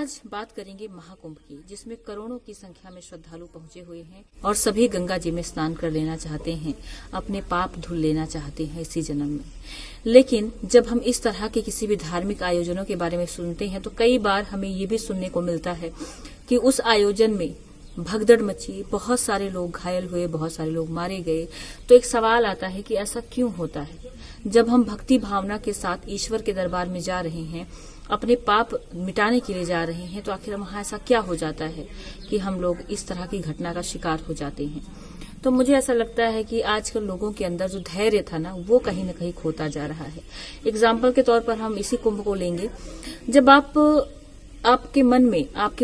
आज बात करेंगे महाकुंभ की, जिसमें करोड़ों की संख्या में श्रद्धालु पहुंचे हुए हैं और सभी गंगा जी में स्नान कर लेना चाहते हैं, अपने पाप धुल लेना चाहते हैं इसी जन्म में। लेकिन जब हम इस तरह के किसी भी धार्मिक आयोजनों के बारे में सुनते हैं तो कई बार हमें ये भी सुनने को मिलता है कि उस आयोजन में भगदड़ मची, बहुत सारे लोग घायल हुए, बहुत सारे लोग मारे गए। तो एक सवाल आता है कि ऐसा क्यों होता है? जब हम भक्ति भावना के साथ ईश्वर के दरबार में जा रहे हैं, अपने पाप मिटाने के लिए जा रहे हैं, तो आखिर वहां ऐसा क्या हो जाता है कि हम लोग इस तरह की घटना का शिकार हो जाते हैं? तो मुझे ऐसा लगता है कि आजकल लोगों के अंदर जो धैर्य था ना, वो कहीं न कहीं खोता जा रहा है। एग्जाम्पल के तौर पर हम इसी कुंभ को लेंगे। जब आपके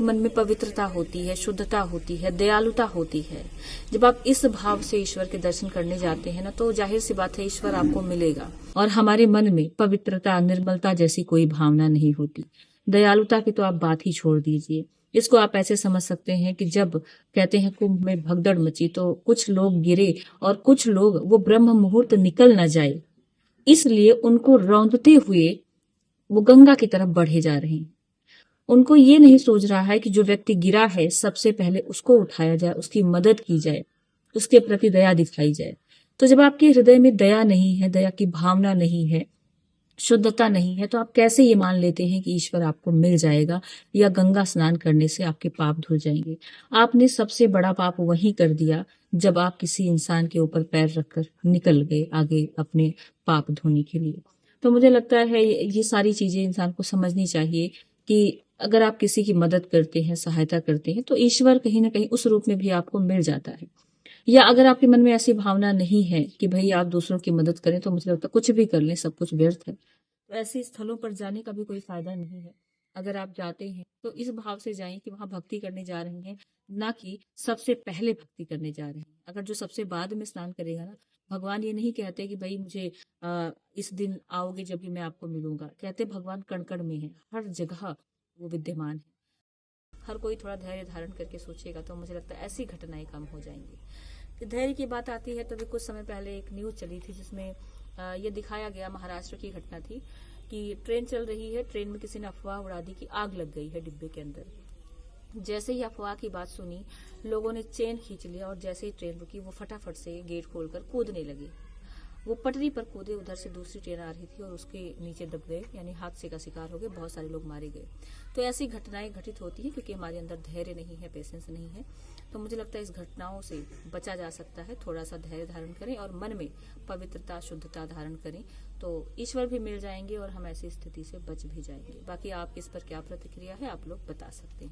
मन में पवित्रता होती है, शुद्धता होती है, दयालुता होती है, जब आप इस भाव से ईश्वर के दर्शन करने जाते हैं ना, तो जाहिर सी बात है ईश्वर आपको मिलेगा। और हमारे मन में पवित्रता, निर्मलता जैसी कोई भावना नहीं होती। दयालुता की तो आप बात ही छोड़ दीजिए। इसको आप ऐसे समझ सकते हैं कि जब कहते हैं कुंभ में भगदड़ मची, तो कुछ लोग गिरे और कुछ लोग वो ब्रह्म मुहूर्त निकल न जाए, इसलिए उनको रौंदते हुए वो गंगा की तरफ बढ़े जा रहे हैं। उनको ये नहीं सोच रहा है कि जो व्यक्ति गिरा है, सबसे पहले उसको उठाया जाए, उसकी मदद की जाए, उसके प्रति दया दिखाई जाए। तो जब आपके हृदय में दया नहीं है, दया की भावना नहीं है, शुद्धता नहीं है, तो आप कैसे ये मान लेते हैं कि ईश्वर आपको मिल जाएगा या गंगा स्नान करने से आपके पाप धुल जाएंगे? आपने सबसे बड़ा पाप वही कर दिया जब आप किसी इंसान के ऊपर पैर रखकर निकल गए आगे अपने पाप धोने के लिए। तो मुझे लगता है ये सारी चीजें इंसान को समझनी चाहिए कि अगर आप किसी की मदद करते हैं, सहायता करते हैं, तो ईश्वर कहीं ना कहीं उस रूप में भी आपको मिल जाता है। या अगर आपके मन में ऐसी भावना नहीं है कि भाई आप दूसरों की मदद करें, तो मुझे लगता है कुछ भी कर लें, सब कुछ व्यर्थ है। तो ऐसे स्थलों पर जाने का भी कोई फायदा नहीं है। अगर आप जाते हैं तो इस भाव से जाएं कि वहां भक्ति करने जा रहे हैं, ना कि सबसे पहले भक्ति करने जा रहे हैं। अगर जो सबसे बाद में स्नान करेगा ना, भगवान ये नहीं कहते कि भाई मुझे इस दिन आओगे जब भी मैं आपको मिलूंगा। कहते भगवान कण कण में है, हर जगह वो विद्यमान है। हर कोई थोड़ा धैर्य धारण करके सोचेगा तो मुझे लगता है ऐसी घटनाएं कम हो जाएंगी। धैर्य की बात आती है तो भी कुछ समय पहले एक न्यूज चली थी जिसमें ये दिखाया गया, महाराष्ट्र की घटना थी कि ट्रेन चल रही है, ट्रेन में किसी ने अफवाह उड़ा दी कि आग लग गई है डिब्बे के अंदर। जैसे ही अफवाह की बात सुनी, लोगों ने चेन खींच लिया और जैसे ही ट्रेन रुकी, वो फटाफट से गेट खोलकर कूदने लगे। वो पटरी पर कूदे, उधर से दूसरी ट्रेन आ रही थी और उसके नीचे दब गए, यानी हादसे का शिकार हो गए, बहुत सारे लोग मारे गए। तो ऐसी घटनाएं घटित होती हैं क्योंकि हमारे अंदर धैर्य नहीं है, पेशेंस नहीं है। तो मुझे लगता है इस घटनाओं से बचा जा सकता है। थोड़ा सा धैर्य धारण करें और मन में पवित्रता, शुद्धता धारण करें, तो ईश्वर भी मिल जाएंगे और हम ऐसी स्थिति से बच भी जाएंगे। बाकी आप इस पर क्या प्रतिक्रिया है, आप लोग बता सकते हैं।